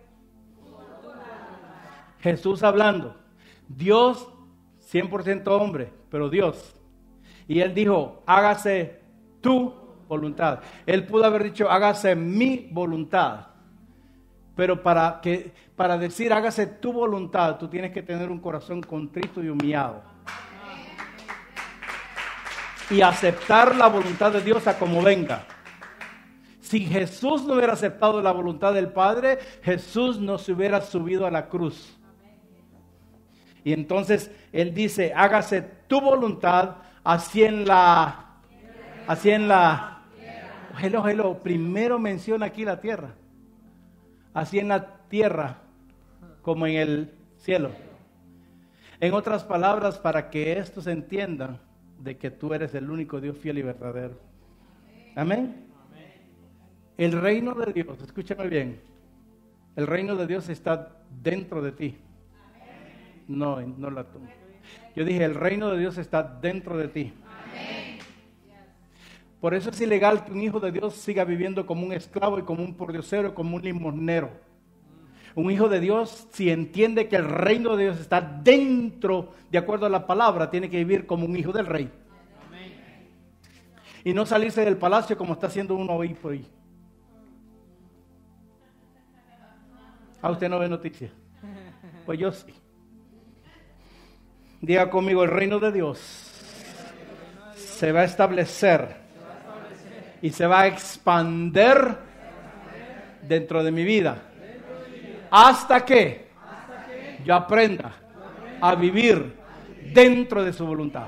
Jesús hablando. Dios, 100% hombre, pero Dios. Y Él dijo, hágase tu voluntad. Él pudo haber dicho, hágase mi voluntad. Pero para decir, hágase tu voluntad, tú tienes que tener un corazón contrito y humillado. Y aceptar la voluntad de Dios a como venga. Si Jesús no hubiera aceptado la voluntad del Padre, Jesús no se hubiera subido a la cruz. Y entonces Él dice, hágase tu voluntad, así en la, hello, primero menciona aquí la tierra, así en la tierra como en el cielo. En otras palabras, para que estos entiendan de que tú eres el único Dios fiel y verdadero. Amén. El reino de Dios, escúchame bien, el reino de Dios está dentro de ti. No la tomo. Yo dije, el reino de Dios está dentro de ti. Por eso es ilegal que un hijo de Dios siga viviendo como un esclavo y como un pordiosero, como un limosnero. Un hijo de Dios, si entiende que el reino de Dios está dentro, de acuerdo a la palabra, tiene que vivir como un hijo del rey. Y no salirse del palacio como está haciendo uno hoy por ahí. ¿A usted no ve noticias? Pues yo sí. Diga conmigo, el reino de Dios se va a establecer y se va a expander dentro de mi vida hasta que yo aprenda a vivir dentro de su voluntad.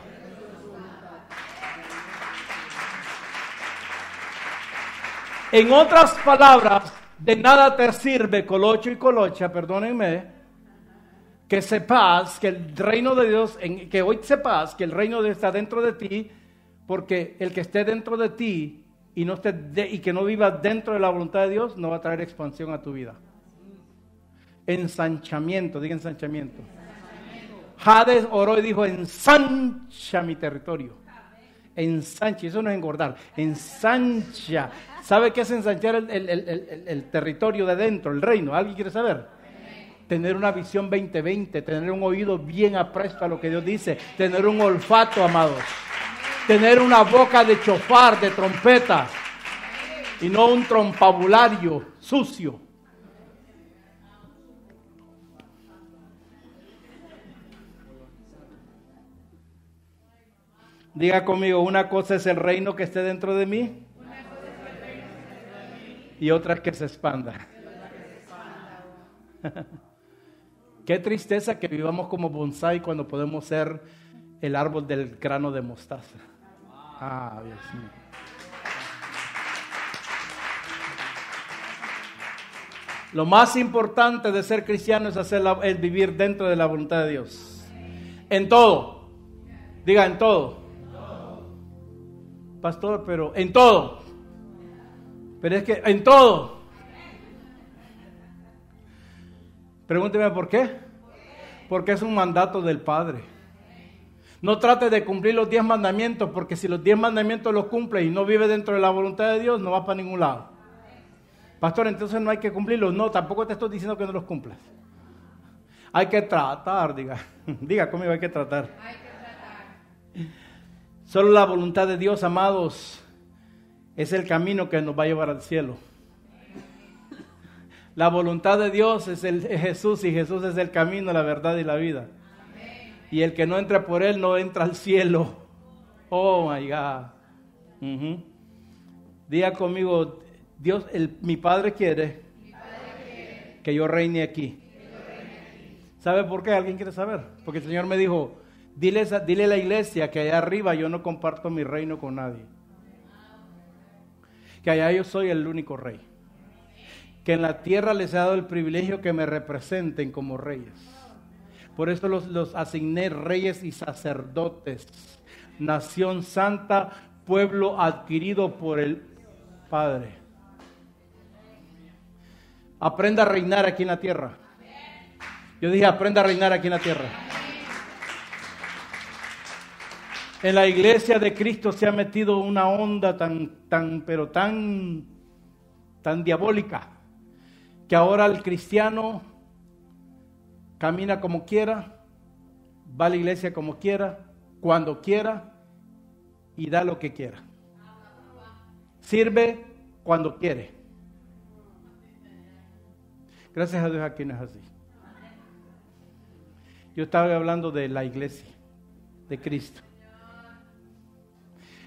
En otras palabras, de nada te sirve, colocho y colocha, perdónenme, que sepas que el reino de Dios, que hoy sepas que el reino de Dios está dentro de ti, porque el que esté dentro de ti y que no vivas dentro de la voluntad de Dios, no va a traer expansión a tu vida. Ensanchamiento, diga ensanchamiento. Hades oró y dijo, ensancha mi territorio. Ensancha, eso no es engordar, ensancha. ¿Sabe qué es ensanchar el territorio de dentro, el reino? ¿Alguien quiere saber? Tener una visión 2020, tener un oído bien apresto a lo que Dios dice, tener un olfato, amados, tener una boca de chofar, de trompeta, y no un trompabulario sucio. Diga conmigo, una cosa es el reino que esté dentro de mí y otra es que se expanda. Qué tristeza que vivamos como bonsái cuando podemos ser el árbol del grano de mostaza. Ah, Dios mío. Lo más importante de ser cristiano es vivir dentro de la voluntad de Dios. En todo. Diga, en todo. Pastor, pero en todo. Pero es que en todo. Pregúnteme por qué. Porque es un mandato del Padre. No trate de cumplir los 10 mandamientos, porque si los 10 mandamientos los cumple y no vive dentro de la voluntad de Dios, no va para ningún lado. Pastor, entonces no hay que cumplirlos. No, tampoco te estoy diciendo que no los cumplas. Hay que tratar, diga conmigo, hay que tratar. Hay que tratar. Solo la voluntad de Dios, amados, es el camino que nos va a llevar al cielo. La voluntad de Dios es Jesús, y Jesús es el camino, la verdad y la vida. Y el que no entra por Él no entra al cielo. Oh my God. Diga conmigo, Dios, mi Padre quiere que yo reine aquí. ¿Sabe por qué? ¿Alguien quiere saber? Porque el Señor me dijo, dile a la iglesia que allá arriba yo no comparto mi reino con nadie. Que allá yo soy el único rey. Que en la tierra les he dado el privilegio que me representen como reyes. Por eso los asigné reyes y sacerdotes. Nación santa, pueblo adquirido por el Padre. Aprenda a reinar aquí en la tierra. Yo dije, aprenda a reinar aquí en la tierra. En la iglesia de Cristo se ha metido una onda tan diabólica, que ahora el cristiano camina como quiera, va a la iglesia como quiera, cuando quiera y da lo que quiera. Sirve cuando quiere. Gracias a Dios aquí no es así. Yo estaba hablando de la iglesia de Cristo.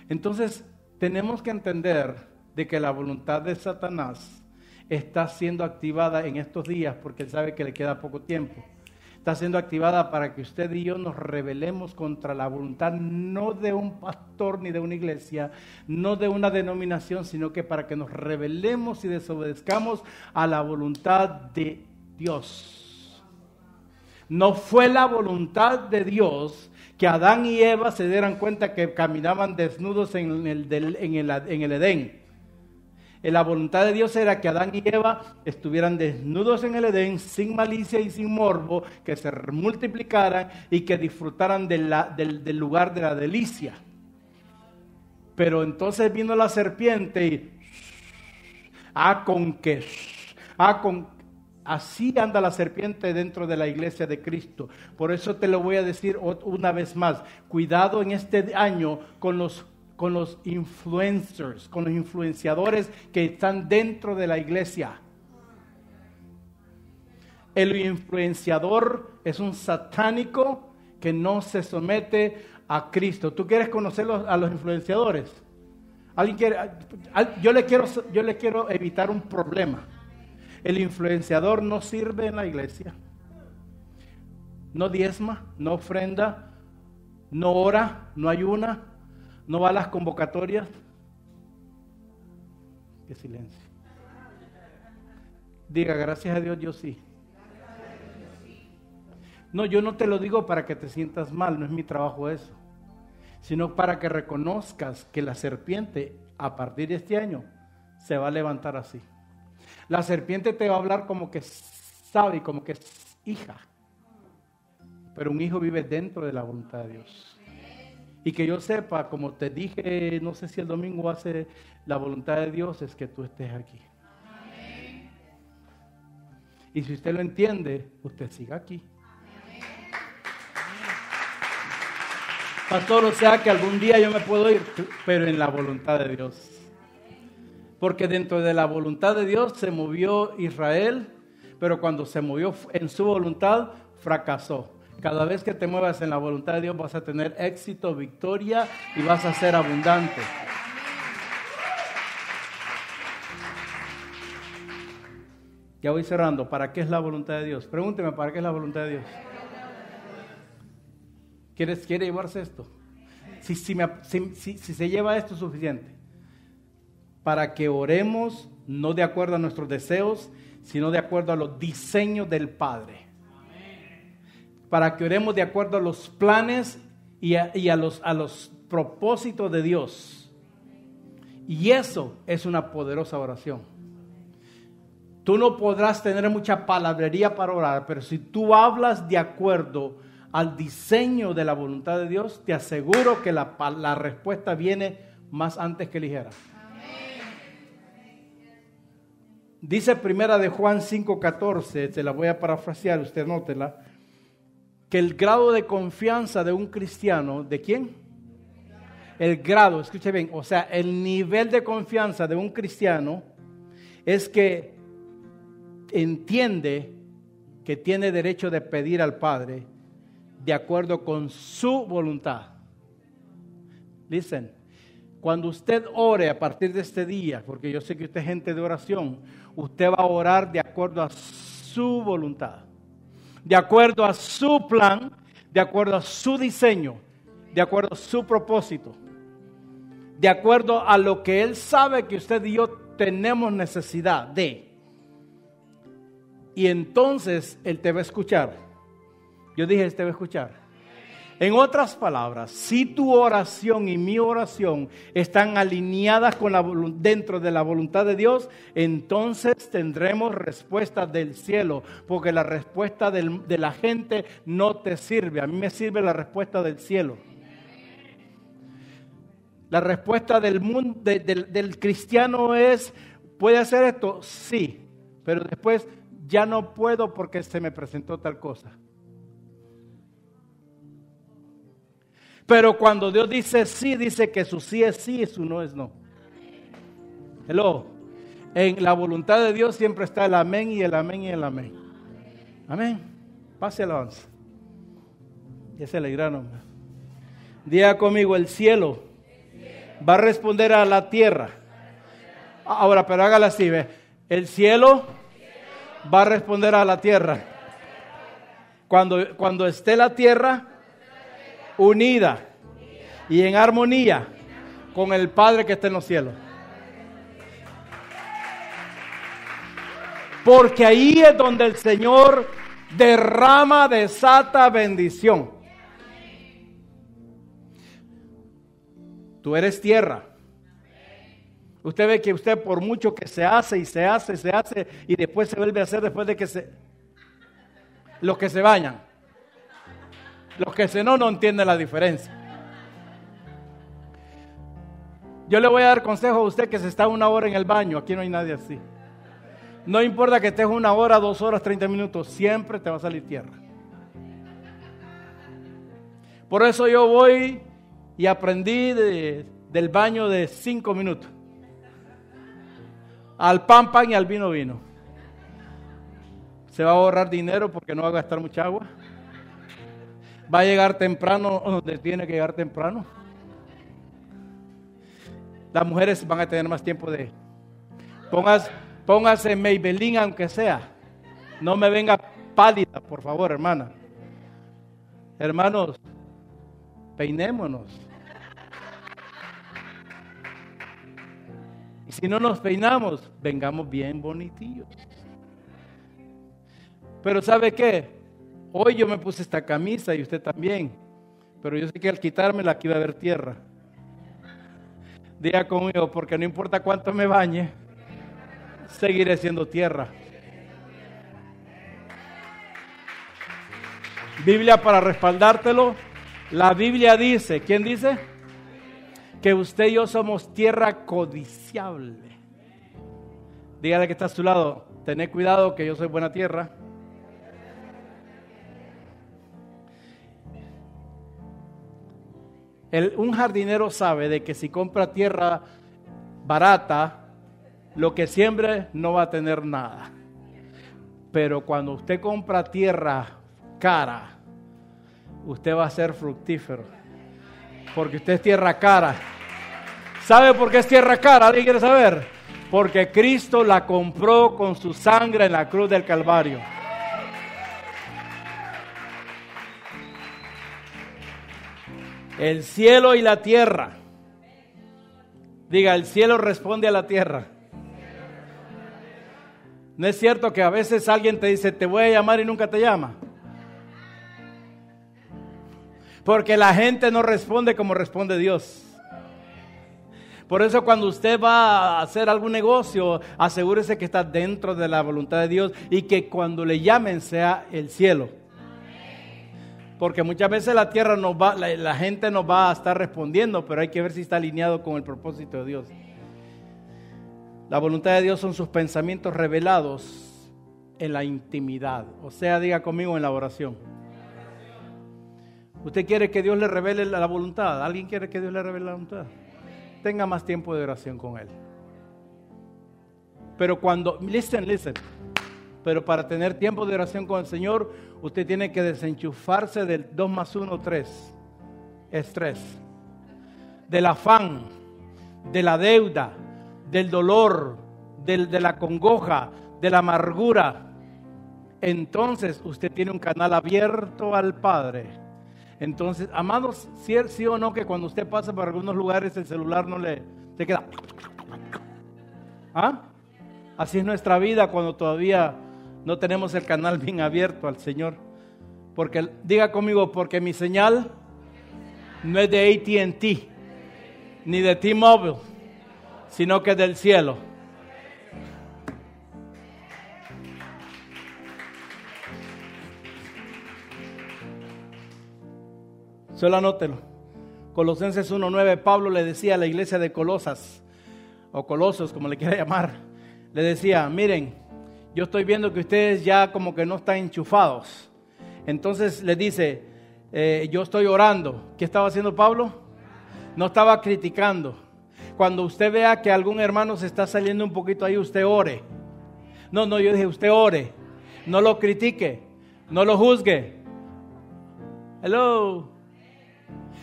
Entonces, tenemos que entender de que la voluntad de Satanás está siendo activada en estos días, porque él sabe que le queda poco tiempo. Está siendo activada para que usted y yo nos rebelemos contra la voluntad, no de un pastor ni de una iglesia, no de una denominación, sino que para que nos rebelemos y desobedezcamos a la voluntad de Dios. No fue la voluntad de Dios que Adán y Eva se dieran cuenta que caminaban desnudos en el Edén. La voluntad de Dios era que Adán y Eva estuvieran desnudos en el Edén, sin malicia y sin morbo, que se multiplicaran y que disfrutaran del lugar de la delicia. Pero entonces vino la serpiente y así anda la serpiente dentro de la iglesia de Cristo. Por eso te lo voy a decir una vez más. Cuidado en este año con los influencers, con los influenciadores que están dentro de la iglesia. El influenciador es un satánico que no se somete a Cristo. ¿Tú quieres conocer a los influenciadores? ¿Alguien quiere? Yo le quiero evitar un problema. El influenciador no sirve en la iglesia, no diezma, no ofrenda, no ora, no ayuna, no va a las convocatorias. Qué silencio. Diga, gracias a Dios, yo sí. No, yo no te lo digo para que te sientas mal, no es mi trabajo eso, sino para que reconozcas que la serpiente a partir de este año se va a levantar así. La serpiente te va a hablar como que sabe, como que es hija. Pero un hijo vive dentro de la voluntad de Dios. Y que yo sepa, como te dije, no sé si el domingo hace, la voluntad de Dios es que tú estés aquí. Y si usted lo entiende, usted siga aquí. Pastor, o sea que algún día yo me puedo ir, pero en la voluntad de Dios. Porque dentro de la voluntad de Dios se movió Israel, pero cuando se movió en su voluntad, fracasó. Cada vez que te muevas en la voluntad de Dios vas a tener éxito, victoria y vas a ser abundante. Ya voy cerrando. ¿Para qué es la voluntad de Dios? Pregúnteme, ¿para qué es la voluntad de Dios? ¿Quiere llevarse esto? Si se lleva esto, es suficiente. Para que oremos no de acuerdo a nuestros deseos, sino de acuerdo a los diseños del Padre. Para que oremos de acuerdo a los planes y a los propósitos de Dios. Y eso es una poderosa oración. Tú no podrás tener mucha palabrería para orar, pero si tú hablas de acuerdo al diseño de la voluntad de Dios, te aseguro que la respuesta viene más antes que ligera. Dice primera de Juan 5:14, se la voy a parafrasear, usted nótela, que el grado de confianza de un cristiano, ¿de quién? El grado, escuche bien, o sea, el nivel de confianza de un cristiano es que entiende que tiene derecho de pedir al Padre de acuerdo con su voluntad. Listen, cuando usted ore a partir de este día, porque yo sé que usted es gente de oración, usted va a orar de acuerdo a su voluntad, de acuerdo a su plan, de acuerdo a su diseño, de acuerdo a su propósito, de acuerdo a lo que Él sabe que usted y yo tenemos necesidad de. Y entonces Él te va a escuchar. Yo dije, Él te va a escuchar. En otras palabras, si tu oración y mi oración están alineadas con dentro de la voluntad de Dios, entonces tendremos respuesta del cielo, porque la respuesta de la gente no te sirve. A mí me sirve la respuesta del cielo. La respuesta del mundo, del cristiano es, ¿puede hacer esto? Sí, pero después ya no puedo porque se me presentó tal cosa. Pero cuando Dios dice sí, dice que su sí es sí y su no es no. Hello. En la voluntad de Dios siempre está el amén y el amén y el amén. Amén. Pase alabanza. Ya se alegraron. Diga conmigo, el cielo va a responder a la tierra. Ahora, pero hágala así, ¿ve? El cielo va a responder a la tierra. Cuando esté la tierra unida y en armonía con el Padre que está en los cielos. Porque ahí es donde el Señor derrama, desata bendición. Tú eres tierra. Usted ve que usted por mucho que se hace y se hace y después se vuelve a hacer después de que los que se bañan. Los que no entienden la diferencia. Yo le voy a dar consejo a usted que se está 1 hora en el baño. Aquí no hay nadie así. No importa que estés 1 hora, 2 horas, 30 minutos. Siempre te va a salir tierra. Por eso yo voy y aprendí del baño de 5 minutos. Al pan y al vino. Se va a ahorrar dinero porque no va a gastar mucha agua. Va a llegar temprano donde tiene que llegar temprano. Las mujeres van a tener más tiempo de... Póngase Maybelline aunque sea. No me venga pálida, por favor, hermana. Hermanos, peinémonos. Y si no nos peinamos, vengamos bien bonitillos. Pero ¿sabe qué? Hoy yo me puse esta camisa y usted también. Pero yo sé que al quitármela aquí va a haber tierra. Diga conmigo, porque no importa cuánto me bañe, seguiré siendo tierra. Biblia para respaldártelo. La Biblia dice, ¿quién dice? Que usted y yo somos tierra codiciable. Dígale que está a su lado, tened cuidado que yo soy buena tierra. Un jardinero sabe de que si compra tierra barata, lo que siembre no va a tener nada. Pero cuando usted compra tierra cara, usted va a ser fructífero. Porque usted es tierra cara. ¿Sabe por qué es tierra cara? ¿Alguien quiere saber? Porque Cristo la compró con su sangre en la cruz del Calvario. El cielo y la tierra. Diga, el cielo responde a la tierra. ¿No es cierto que a veces alguien te dice, te voy a llamar y nunca te llama? Porque la gente no responde como responde Dios. Por eso cuando usted va a hacer algún negocio, asegúrese que está dentro de la voluntad de Dios y que cuando le llamen sea el cielo. Porque muchas veces la tierra la gente nos va a estar respondiendo, pero hay que ver si está alineado con el propósito de Dios. La voluntad de Dios son sus pensamientos revelados en la intimidad. O sea, diga conmigo, en la oración. ¿Usted quiere que Dios le revele la voluntad? ¿Alguien quiere que Dios le revele la voluntad? Tenga más tiempo de oración con Él. Pero listen. Pero para tener tiempo de oración con el Señor, usted tiene que desenchufarse del 2 más 1, 3. Es 3. Del afán, de la deuda, del dolor, de la congoja, de la amargura. Entonces usted tiene un canal abierto al Padre. Entonces, amados, sí o no que cuando usted pasa por algunos lugares el celular se queda. ¿Ah? Así es nuestra vida cuando todavía no tenemos el canal bien abierto al Señor. Porque, diga conmigo, porque mi señal no es de AT&T ni de T-Mobile, sino que es del cielo. Solo anótelo. Colosenses 1:9, Pablo le decía a la iglesia de Colosas, o Colosos, como le quiera llamar, le decía, miren, yo estoy viendo que ustedes ya como que no están enchufados. Entonces le dice, yo estoy orando. ¿Qué estaba haciendo Pablo? No estaba criticando. Cuando usted vea que algún hermano se está saliendo un poquito ahí, usted ore. No, yo dije, usted ore. No lo critique, no lo juzgue. Hello.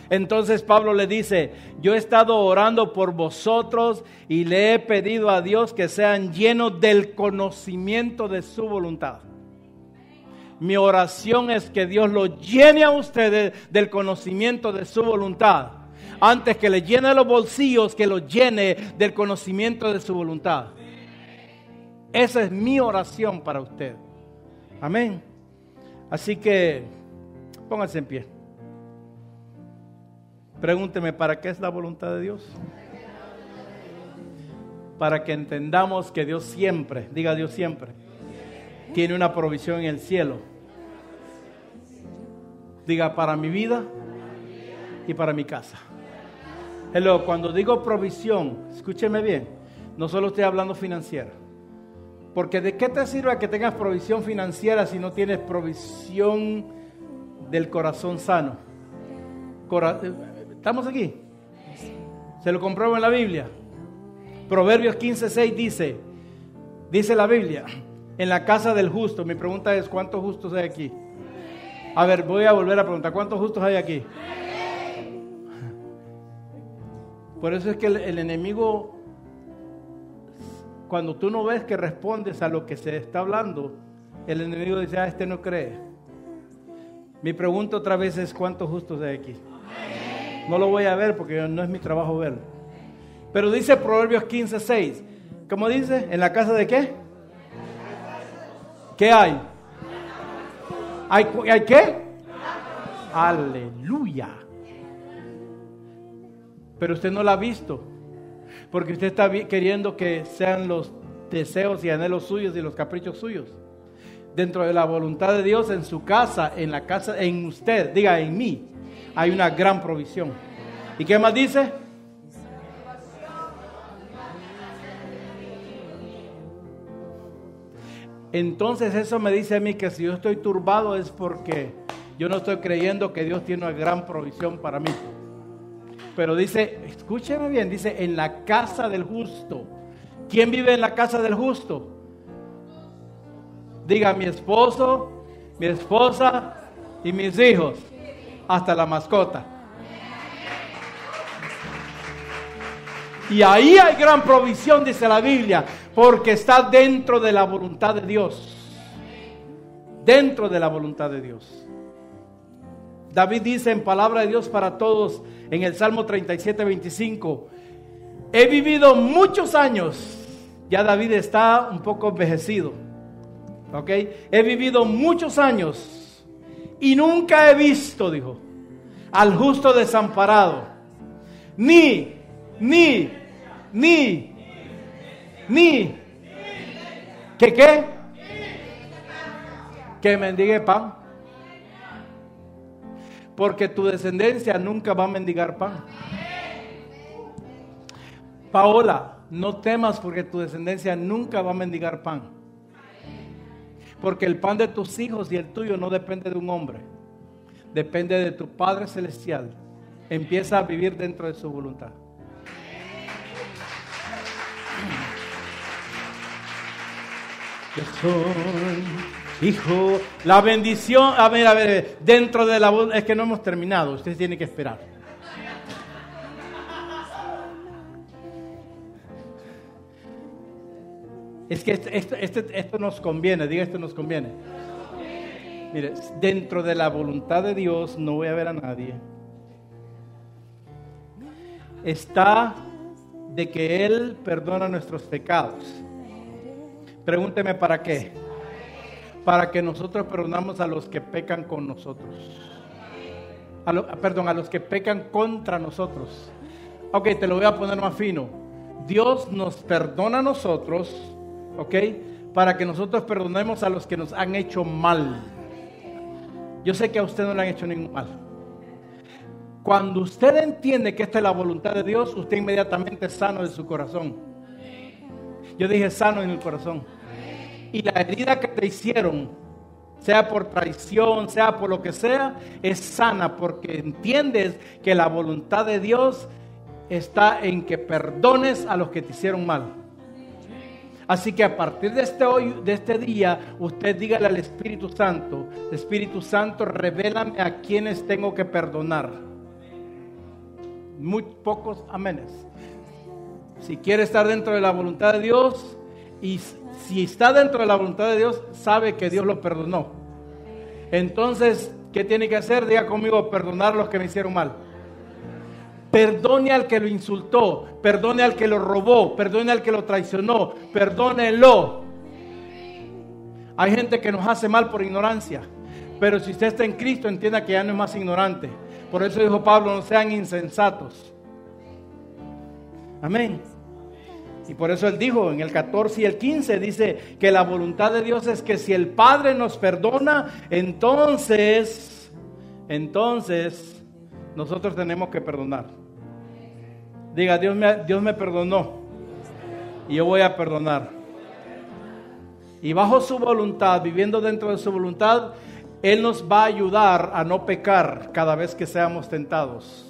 Entonces Pablo le dice, yo he estado orando por vosotros y le he pedido a Dios que sean llenos del conocimiento de su voluntad. Mi oración es que Dios lo llene a ustedes del conocimiento de su voluntad. Antes que le llene los bolsillos, que lo llene del conocimiento de su voluntad. Esa es mi oración para usted. Amén. Así que pónganse en pie. Pregúnteme, ¿para qué es la voluntad de Dios? Para que entendamos que Dios siempre, diga Dios siempre, tiene una provisión en el cielo. Diga, para mi vida y para mi casa. Hello, cuando digo provisión, escúcheme bien, no solo estoy hablando financiera. Porque ¿de qué te sirve que tengas provisión financiera si no tienes provisión del corazón sano? ¿Estamos aquí? Se lo compruebo en la Biblia. Proverbios 15:6 dice la Biblia, en la casa del justo. Mi pregunta es, ¿cuántos justos hay aquí? A ver, voy a volver a preguntar, ¿cuántos justos hay aquí? Por eso es que el enemigo, cuando tú no ves que respondes a lo que se está hablando, el enemigo dice, este no cree. Mi pregunta otra vez es, ¿cuántos justos hay aquí? No lo voy a ver porque no es mi trabajo verlo. Pero dice Proverbios 15:6. ¿Cómo dice? ¿En la casa de qué? ¿Qué hay? ¿Hay qué? Aleluya. Pero usted no la ha visto. Porque usted está queriendo que sean los deseos y anhelos suyos y los caprichos suyos. Dentro de la voluntad de Dios, en su casa, en la casa, en usted, diga en mí, hay una gran provisión. ¿Y qué más dice? Entonces eso me dice a mí que si yo estoy turbado es porque yo no estoy creyendo que Dios tiene una gran provisión para mí. Pero dice, escúcheme bien, dice en la casa del justo. ¿Quién vive en la casa del justo? Diga, mi esposo, mi esposa y mis hijos, hasta la mascota. Y ahí hay gran provisión, dice la Biblia, porque está dentro de la voluntad de Dios. Dentro de la voluntad de Dios. David dice en palabra de Dios para todos, en el Salmo 37:25, he vivido muchos años. Ya David está un poco envejecido. ¿Ok? He vivido muchos años y nunca he visto, dijo, al justo desamparado, ni que mendigue pan. Porque tu descendencia nunca va a mendigar pan. Paola, no temas porque tu descendencia nunca va a mendigar pan. Porque el pan de tus hijos y el tuyo no depende de un hombre. Depende de tu Padre Celestial. Empieza a vivir dentro de su voluntad. Yo soy hijo. La bendición, a ver, dentro de la voz, es que no hemos terminado, usted tiene que esperar. Es que esto nos conviene, diga, esto nos conviene. Mire, dentro de la voluntad de Dios no voy a ver a nadie. Está de que Él perdona nuestros pecados. Pregúnteme para qué. Para que nosotros perdonamos a los que pecan con nosotros. A los que pecan contra nosotros. Ok, te lo voy a poner más fino. Dios nos perdona a nosotros, ok, para que nosotros perdonemos a los que nos han hecho mal. Yo sé que a usted no le han hecho ningún mal. Cuando usted entiende que esta es la voluntad de Dios, usted inmediatamente es sano de su corazón. Yo dije sano en el corazón. Y la herida que te hicieron, sea por traición, sea por lo que sea, es sana porque entiendes que la voluntad de Dios está en que perdones a los que te hicieron mal. Así que a partir de este día, usted dígale al Espíritu Santo, revélame a quienes tengo que perdonar. Muy pocos amenes. Si quiere estar dentro de la voluntad de Dios, y si está dentro de la voluntad de Dios, sabe que Dios lo perdonó. Entonces, ¿qué tiene que hacer? Diga conmigo, perdonar a los que me hicieron mal. Perdone al que lo insultó, perdone al que lo robó, perdone al que lo traicionó, perdónelo. Hay gente que nos hace mal por ignorancia, pero si usted está en Cristo, entienda que ya no es más ignorante. Por eso dijo Pablo, no sean insensatos. Amén. Y por eso él dijo en el 14 y el 15, dice que la voluntad de Dios es que si el Padre nos perdona, entonces nosotros tenemos que perdonar. Diga, Dios me perdonó y yo voy a perdonar. Y bajo su voluntad, viviendo dentro de su voluntad, Él nos va a ayudar a no pecar cada vez que seamos tentados.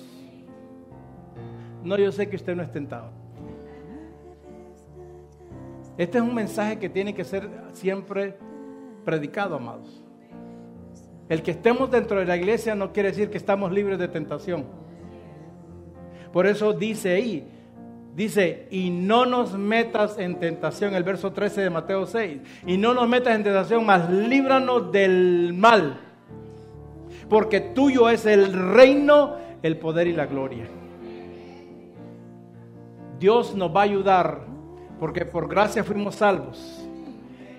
No, yo sé que usted no es tentado. Este es un mensaje que tiene que ser siempre predicado, amados. El que estemos dentro de la iglesia no quiere decir que estamos libres de tentación. Por eso dice ahí, y no nos metas en tentación, el verso 13 de Mateo 6. Y no nos metas en tentación, mas líbranos del mal. Porque tuyo es el reino, el poder y la gloria. Dios nos va a ayudar, porque por gracia fuimos salvos.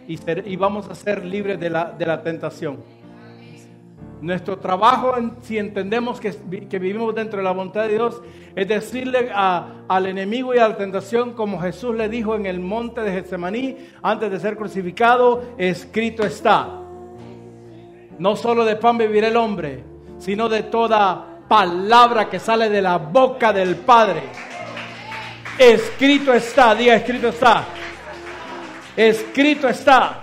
Y vamos a ser libres de la tentación. Nuestro trabajo, si entendemos que vivimos dentro de la voluntad de Dios, es decirle al enemigo y a la tentación, como Jesús le dijo en el monte de Getsemaní, antes de ser crucificado, escrito está. No solo de pan vivirá el hombre, sino de toda palabra que sale de la boca del Padre. Escrito está, diga escrito está. Escrito está.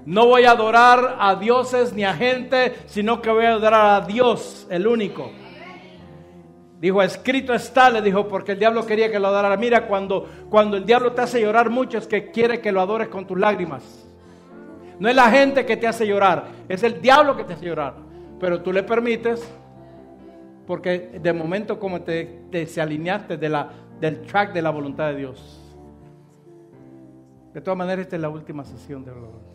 No voy a adorar a dioses ni a gente, sino que voy a adorar a Dios, el único. Dijo, escrito está, le dijo, porque el diablo quería que lo adorara. Mira, cuando el diablo te hace llorar mucho es que quiere que lo adores con tus lágrimas. No es la gente que te hace llorar, es el diablo que te hace llorar. Pero tú le permites, porque de momento como te alineaste del track de la voluntad de Dios. De todas maneras, esta es la última sesión de oración.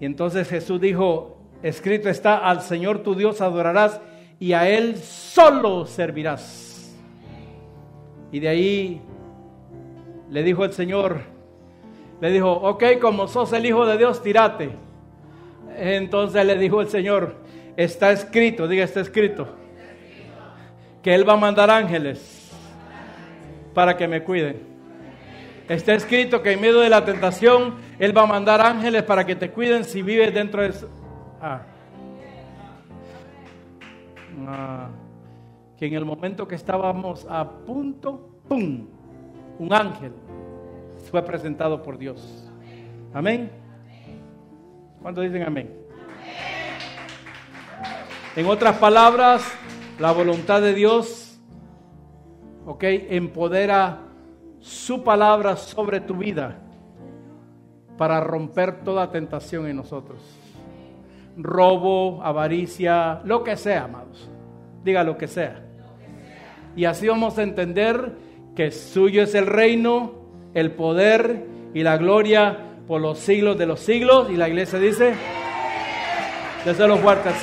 Y entonces Jesús dijo, escrito está, al Señor tu Dios adorarás y a Él solo servirás. Y de ahí le dijo el Señor, le dijo, ok, como sos el Hijo de Dios, tírate. Entonces le dijo el Señor, está escrito, diga, está escrito, que Él va a mandar ángeles para que me cuiden. Está escrito que en medio de la tentación Él va a mandar ángeles para que te cuiden si vives dentro de eso. Que en el momento que estábamos a punto, ¡pum!, un ángel fue presentado por Dios. Amén. ¿Cuántos dicen amén? En otras palabras, la voluntad de Dios, empodera su palabra sobre tu vida para romper toda tentación en nosotros. Robo, avaricia, lo que sea, amados. Diga lo que sea. Y así vamos a entender que suyo es el reino, el poder y la gloria por los siglos de los siglos. Y la iglesia dice, desde los fuertes.